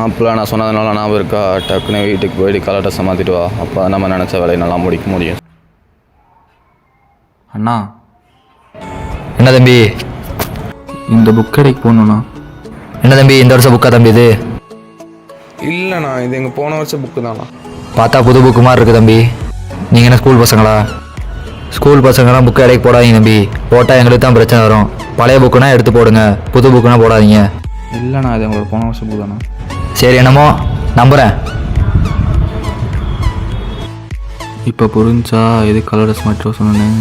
மாப்பிள்ள நான் சொன்னதுனால ஞாபகம் இருக்கா? டக்குன்னு வீட்டுக்கு போயிட்டு கலெக்டர்ஸை மாற்றிட்டு வா. அப்போ நம்ம நினச்ச வேலையை நல்லா முடிக்க முடியும். அண்ணா. என்ன தம்பி? இந்த புக் கடைக்கு போகணுண்ணா. என்ன தம்பி இந்த வருஷம் புக்கா தம்பி இது? இல்லைண்ணா, இது எங்கள் போன வருஷம் புக்கு தானா. பார்த்தா புது புக்கு மாதிரி இருக்குது தம்பி. நீங்கள் என்ன ஸ்கூல் பசங்களா? ஸ்கூல் பசங்களாம் புக்கு இடைக்கு போடாதீங்க தம்பி. போட்டால் எங்களுக்கு தான் பிரச்சனை வரும். பழைய புக்குனா எடுத்து போடுங்க, புது புக்குனா போடாதீங்க. இல்லைண்ணா, இது எங்களோட போன வருஷம் புக்கு தானே. சரி, என்னமோ நம்புகிறேன். இப்போ புரிஞ்சா எது கலர்ஸ் மட்டும் சொன்னேன்.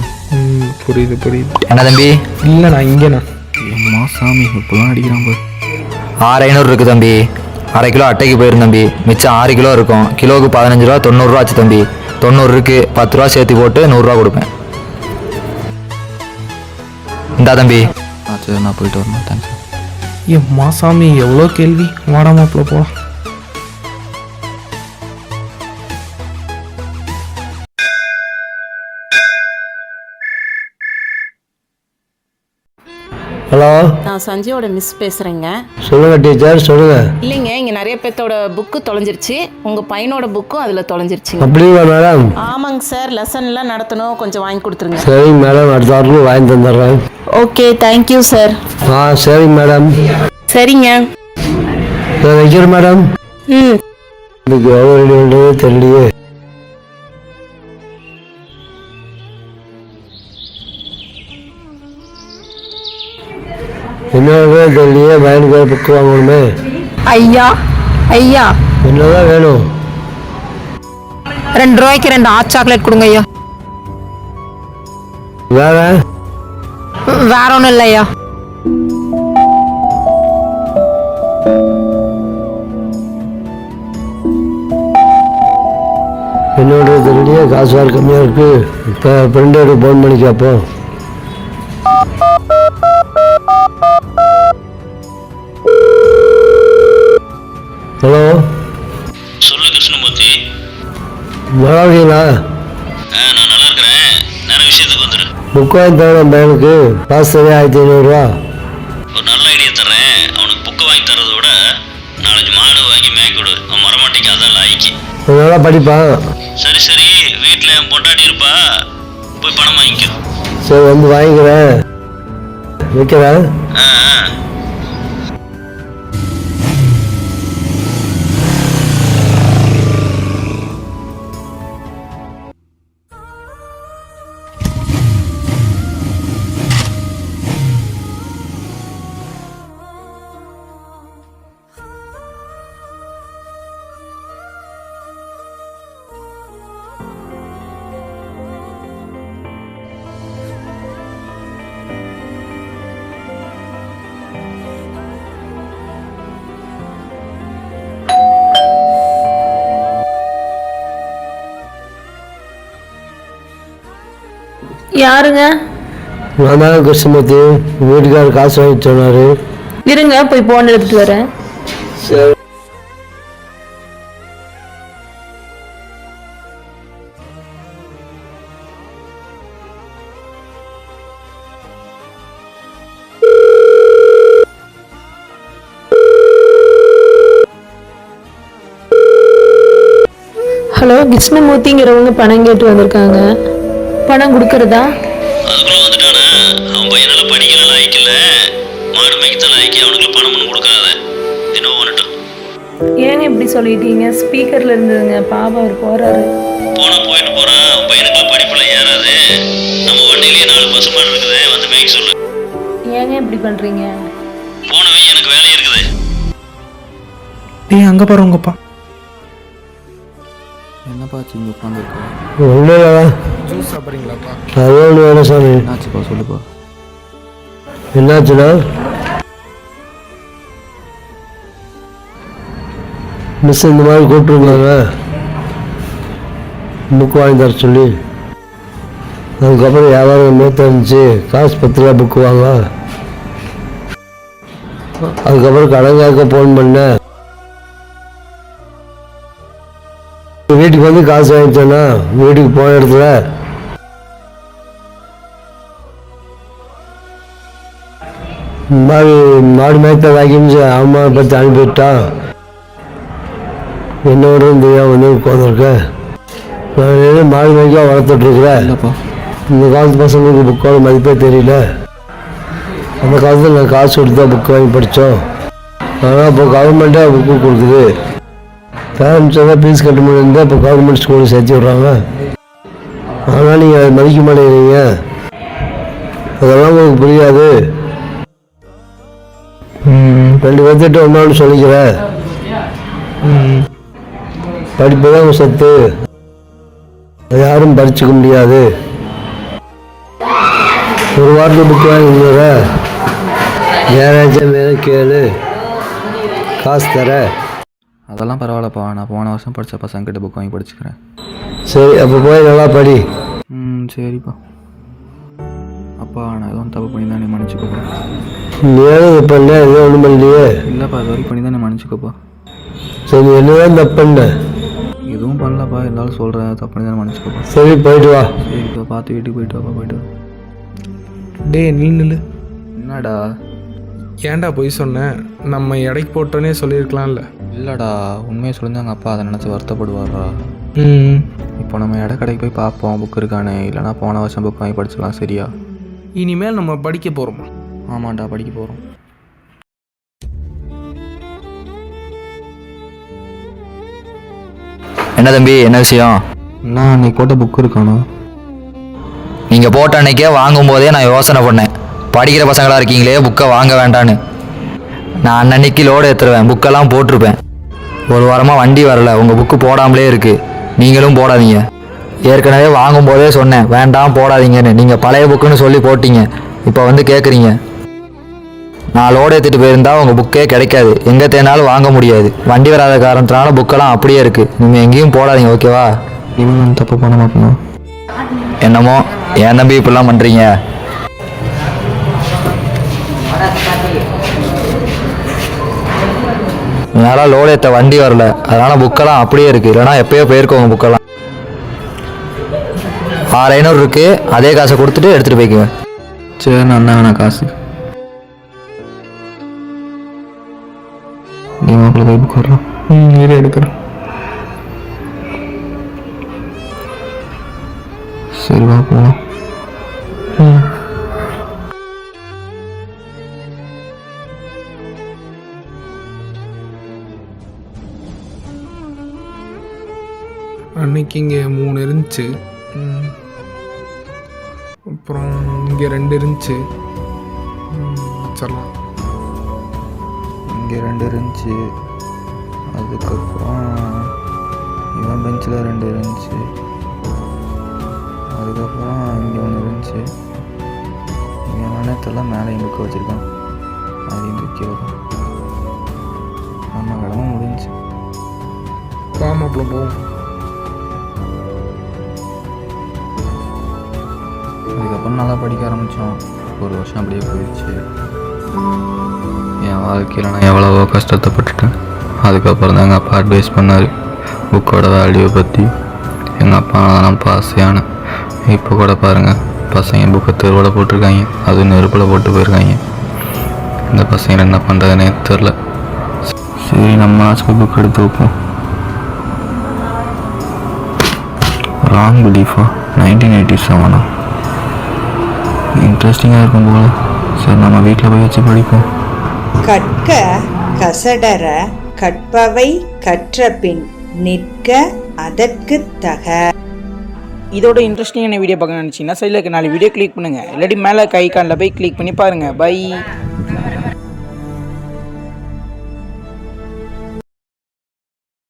புரியுது. என்ன தம்பி? இல்லைண்ணா, இங்கேண்ணா. அம்மா சாமி இப்போலாம் அடிக்கிறான் பாரு. 6500 இருக்குது தம்பி. அரை கிலோ அட்டைக்கு போயிரும் தம்பி. மிச்சம் 6 கிலோ இருக்கும். கிலோவுக்கு 15 ரூபா, 90 ரூபா ஆச்சு தம்பி. 90 இருக்குது, 10 ரூபா சேர்த்து போட்டு 100 ரூபா கொடுப்பேன். இந்தா தம்பி. சரி, நான் போயிட்டு வரணும். தேங்க்ஸ். மாசாமி எவ்வளோ கேள்வி. வாடா மாப்பிள்ள போகலாம். ஹலோ, நான் சஞ்சயோட மிஸ் பேசுகிறேங்க. சொல்லுங்க டீச்சர், சொல்லுங்க. இல்லைங்க, இங்கே நிறைய பேர்த்தோட புக்கு தொலைஞ்சிருச்சு. உங்கள் பையனோட புக்கும் அதில் தொலைஞ்சிருச்சுங்க. அப்படிங்களா மேடம்? ஆமாங்க சார், லெசன்லாம் நடத்தணும், கொஞ்சம் வாங்கி கொடுத்துருங்க. சரிங்க மேடம், அடுத்த வாரத்தில் வாங்கி தந்துடுறேன். Okay, thank you sir. சரிங்க மேடம். சரிங்க. நான் வைக்கிறேன் மேடம். இதுக்கு எவ்வளோ ரெடி பண்ணுறது தெரியலையே. என்னவே தெரியலையே. பையனுக்கு புக்கு வாங்கணுமே. ஐயா என்னதான் வேணும்? 2 ரூபாய்க்கு 2 ஹாட் சாக்லேட் கொடுங்க ஐயா. வேற வேற ஒன்றும் இல்லை ஐயா. என்னோட தெரியலையே. காசு வேறு கம்மியாக இருக்கு. இப்போ ஃப்ரெண்டோட ஃபோன் பண்ணி கேட்போம். ஹலோ, சொல்லு கிருஷ்ணமூர்த்தி. நல்லா இருக்கீங்களா? நான் நல்லா இருக்கிறேன். நேர விஷயத்துக்கு வந்துடு. புக் வாங்கி தரேன் பையனுக்கு. காசு சரியா 1500 ரூபா. ஒரு நல்ல ஐடியா தர்றேன். அவனுக்கு புக்கு வாங்கி தரதை விட 4 மாடு வாங்கி மேய்க்க விடு. அவன் மரமாட்டிக்கு அதான் லாய்க்கு. நல்லா படிப்பான். சரி, வீட்டில் என் பொண்டாட்டி இருப்பா. போய் பணம் வாங்கிக்கோ. சரி, வந்து வாங்கிக்கிறேன். வைக்கிறேன். ஆ யாருங்க? நான் தானே கிருஷ்ணமூர்த்தி. வீட்டுக்காரர் காசு வாங்கி சொன்னார். இருங்க, போய் போன் எடுத்துட்டு வரேன். சரி. ஹலோ, கிருஷ்ணமூர்த்திங்கிறவங்க பணம் கேட்டு வந்திருக்காங்க. பணம் கொடுக்கறதா? அதுக்குள்ள வந்துட்டானே. அவன் பையனால படிக்கல லாய்க்கில்ல. மாடு மேய்க்கத்தான் லாய்க்கு. அவனுக்கு பணம் ஒன்று கொடுக்காத. தினம் வந்துட்டோம். ஏங்க இப்படி சொல்லிட்டீங்க? ஸ்பீக்கர்ல இருந்ததுங்க. பாபா அவர் போறாரு. போயிட்டு போறான். அவன் பையனுக்கு படிப்புல ஏறாது. நம்ம வண்டியிலேயே 4 பசு மாடு இருக்குது. வந்து மேய்க்க சொல்லு. ஏங்க இப்படி பண்றீங்க? போனவே எனக்கு வேலை இருக்குது. அங்கே பாரு உங்கப்பா. என்னப்பா இங்கே உட்காந்துருக்கா? ஒன்றும் இல்லை. ஜூஸ் சாப்பிட்றீங்களாப்பா? அது ஒன்று வேணும் சாமி. என்னாச்சுப்பா, சொல்லுப்பா. என்னாச்சுன்னா மிஸ் இந்த மாதிரி கூப்பிட்டுருந்தாங்க புக்கு வாங்கி தர சொல்லி. அதுக்கப்புறம் வியாபாரம் மூத்த இருந்துச்சு. காசு 10 ரூபா புக்கு வாங்க. அதுக்கப்புறம் கடன் கேட்க ஃபோன் பண்ணேன். வீட்டுக்கு வந்து காசு வாங்கிச்சேன்னா வீட்டுக்கு போன இடத்துல இந்த மாதிரி மாடு மேய்த்த வாக்கின்னு அம்மா பார்த்து அனுப்பிவிட்டான். என்னோட இந்தியா வந்து உட்காந்துருக்கேன். நான் என்ன மாடு மேய்க்காக வளர்த்துட்ருக்குறேன். இல்லைப்பா. இந்த காலத்து பசங்களுக்கு புக்கோட மதிப்பே தெரியல. அந்த காலத்தில் நான் காசு கொடுத்து தான் புக்கு வாங்கி படித்தோம். ஆனால் இப்போ கவர்மெண்ட்டே புக்கு கொடுக்குது. பேரண்ட்ஸ் எல்லாம் ஃபீஸ் கட்ட முடியாது, இப்போ கவர்மெண்ட் ஸ்கூலில் சேர்த்து விட்றாங்க. ஆனால் நீங்கள் அதை மதிக்க மாட்டேங்கிறீங்க. அதெல்லாம் உங்களுக்கு புரியாது. 2 பேர்த்திட்ட ஒன்றான்னு சொல்லிக்கிறேன். படிப்பு தான் உங்கள் சொத்து, அதை யாரும் பறிச்சுக்க முடியாது. ஒரு வாரத்தில் புக்கு வாங்கிக்கிற யாராச்சும் மேலே கேளு, காசு தர. அதெல்லாம் பரவாயில்லப்பா, நான் போன வருஷம் படித்த பசங்கிட்ட புக் வாங்கி படிச்சுக்கிறேன். சரி, அப்போ போய் நல்லா படி. சரிப்பா. அப்பா நான் எதுவும் தப்பு பண்ணி தான் நீ மன்னிச்சுக்கோப்பா. நீ ஏன் பண்ண? எதுவும் ஒன்றும் பண்ணலையே. இல்லைப்பா, இது வரைக்கும் பண்ணி தான் நீ மன்னிச்சுக்கோப்பா. சரி, நீ என்னதான் தப்பு பண்ண? எதுவும் பண்ணலப்பா, இருந்தாலும் சொல்கிறேன், தப்பு பண்ணி தான் மன்னிச்சுக்கோப்பா. சரி, போயிட்டு வா. சரிப்பா, பார்த்து வீட்டுக்கு போயிட்டு வாப்பா. போயிட்டு வா. டேய் நில்லு. என்னடா? ஏன்டா போய் சொன்னேன்? நம்ம எடைக்கு போட்டோன்னே சொல்லியிருக்கலாம்ல. இல்லைடா, உண்மையை சொல்லியிருந்தாங்க அப்பா, அதை நினச்சி வருத்தப்படுவாரா. இப்போ நம்ம இடை கடைக்கு போய் பார்ப்போம் புக் இருக்கானே, இல்லைனா போன வருஷம் புக் வாங்கி படிச்சிடலாம். சரியா? இனிமேல் நம்ம படிக்க போகிறோமா? ஆமாண்டா, படிக்க போகிறோம். என்ன தம்பி, என்ன விஷயம்? நான் அன்னைக்கு போட்ட புக் இருக்கானோ? நீங்கள் போட்ட அன்னைக்கே வாங்கும் போதே நான் யோசனை பண்ணேன், படிக்கிற பசங்களாக இருக்கீங்களே புக்கை வாங்க வேண்டான்னு. நான் அன்னன்னைக்கு லோடு ஏற்றுருவேன், புக்கெல்லாம் போட்டிருப்பேன். ஒரு வாரமாக வண்டி வரல, உங்கள் புக்கு போடாமலே இருக்குது. நீங்களும் போடாதீங்க. ஏற்கனவே வாங்கும் போதே சொன்னேன் வேண்டாம் போடாதீங்கன்னு. நீங்கள் பழைய புக்குன்னு சொல்லி போட்டீங்க, இப்போ வந்து கேட்குறீங்க. நான் லோடு ஏற்றிட்டு போயிருந்தா உங்கள் புக்கே கிடைக்காது, எங்கே தேனாலும் வாங்க முடியாது. வண்டி வராத காரணத்தினால புக்கெல்லாம் அப்படியே இருக்குது. நீங்கள் எங்கேயும் போடாதீங்க, ஓகேவா? இவன் நான் தப்பு பண்ண மாட்டேனா? என்னமோ ஏன் தம்பி இப்படிலாம் பண்ணுறீங்க? என்னால் லோடு ஏற்ற வண்டி வரல, அதனால் புக்கெல்லாம் அப்படியே இருக்குது. இல்லைனா எப்போயோ போயிருக்கோங்க புக்கெல்லாம். 6500 இருக்குது, அதே காசை கொடுத்துட்டு எடுத்துகிட்டு போய்க்குவேன். சரி, நான் காசு நீ மாப்பிள்ள போய் புக் வரலாம். இரு எடுக்கிறேன். சரி வா போகலாம். அன்னைக்கு இங்கே 3 இருந்துச்சு, அப்புறம் இங்கே 2 இருந்துச்சு. சொல்லலாம். இங்கே 2 இருந்துச்சு, அதுக்கப்புறம் இவன் பெஞ்சில் 2 இருந்துச்சு, அதுக்கப்புறம் இங்கே 1 இருந்துச்சு. இங்கே என்னத்தெல்லாம் மேலே என் புக்கை வச்சுருக்கான், அதையும் தூக்கிடுவோம். நம்ம கடமை முடிஞ்சு. மாப்பிள்ள போவோம். அதுக்கப்புறம் நல்லா படிக்க ஆரம்பித்தோம். 1 வருஷம் அப்படியே போயிடுச்சு. என் வாழ்க்கையில் நான் எவ்வளவோ கஷ்டத்தைப்பட்டுட்டேன். அதுக்கப்புறம் தான் எங்கள் அப்பா அட்வைஸ் பண்ணார் புக்கோட வேல்யூவை பற்றி. எங்கள் அப்பா நான் பாஸ் ஆனேன். இப்போ கூட பாருங்கள், பசங்க புக்கை தெருவில் போட்டிருக்காங்க, அதுவும் நெருப்பில் போட்டு போயிருக்காங்க. இந்த பசங்க என்ன பண்ணுறதுனே தெரில. சரி, நம்ம ஆச்சுக்கு புக் எடுத்து வைப்போம். ராங் பிலீஃபா? 1987 இன்ட்ரெஸ்டிங்காக இருக்கும் போல. சரி, நம்ம வீட்டில் போய் வச்சு படிப்போம். கற்க கசடர கற்பவை கற்றபின் நிற்க அதற்கு தக. இதோட இன்ட்ரெஸ்டிங்கான வீடியோ பார்க்க நினச்சிங்கன்னா சைடில் இருக்க 4 வீடியோ கிளிக் பண்ணுங்கள். இல்லாட்டி மேலே ஐக்கானில் போய் கிளிக் பண்ணி பாருங்கள். பை.